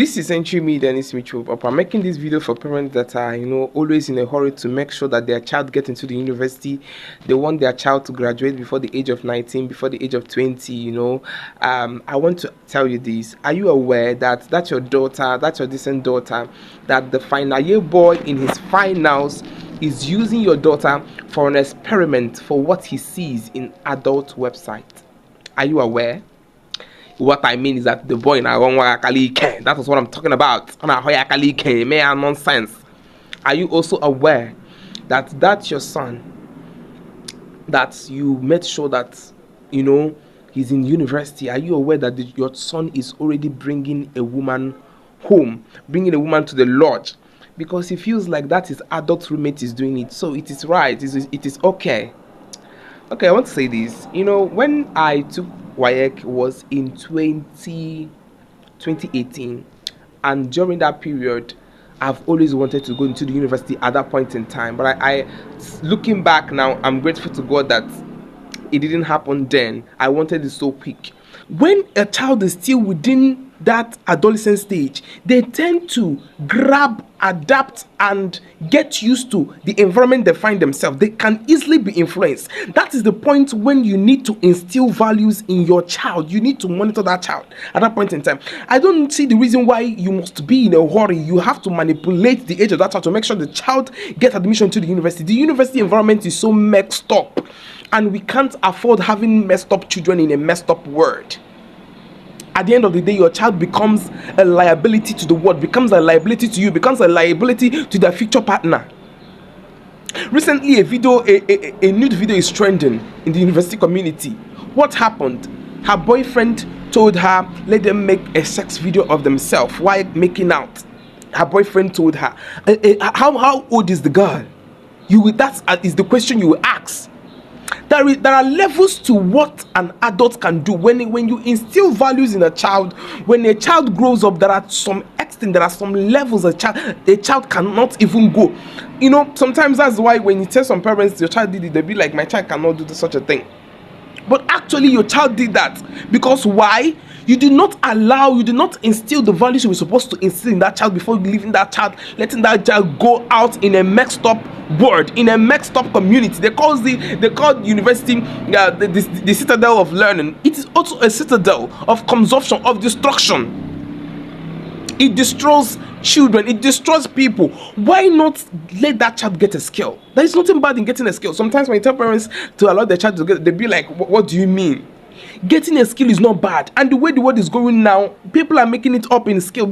This is Century Media and it's Mitchell. I'm making this video for parents that are, always in a hurry to make sure that their child gets into the university. They want their child to graduate before the age of 19, before the age of 20, I want to tell you this. Are you aware that that's your daughter, that's your decent daughter, that the final year boy in his finals is using your daughter for an experiment for what he sees in adult website? Are you aware? What I mean is that the boy in that was what I'm talking about. Nonsense. Are you also aware that that's your son, that you made sure that he's in university? Are you aware that your son is already bringing a woman home, bringing a woman to the lodge, because he feels like that his adult roommate is doing it? So it is right, it is okay. Okay, I want to say this. When I took WAEC was in 2018, and during that period, I've always wanted to go into the university at that point in time. But I looking back now, I'm grateful to God that it didn't happen then. I wanted it so quick. When a child is still within that adolescent stage, they tend to grab, adapt, and get used to the environment they find themselves. They can easily be influenced. That is the point when you need to instill values in your child. You need to monitor that child at that point in time. I don't see the reason why you must be in a hurry. You have to manipulate the age of that child to make sure the child gets admission to the university. The university environment is so messed up, and we can't afford having messed up children in a messed up world. At the end of the day, your child becomes a liability to the world, becomes a liability to you, becomes a liability to their future partner. Recently, a nude video is trending in the university community. What happened? Her boyfriend told her, let them make a sex video of themselves while making out. Her boyfriend told her, how old is the girl? That is the question you will ask. There are levels to what an adult can do. When you instill values in a child, when a child grows up, there are some levels a child cannot even go. Sometimes that's why when you tell some parents your child did it, they'll be like, my child cannot do such a thing. But actually your child did that. Because why? You did not instill the values you were supposed to instill in that child before leaving that child, letting that child go out in a mixed up world, in a mixed up community. They call university the citadel of learning. It is also a citadel of consumption, of destruction. It destroys children, it destroys people. Why not let that child get a skill? There is nothing bad in getting a skill. Sometimes when you tell parents to allow their child to get, they be like, what do you mean? Getting a skill is not bad. And the way the world is going now, people are making it up in skill.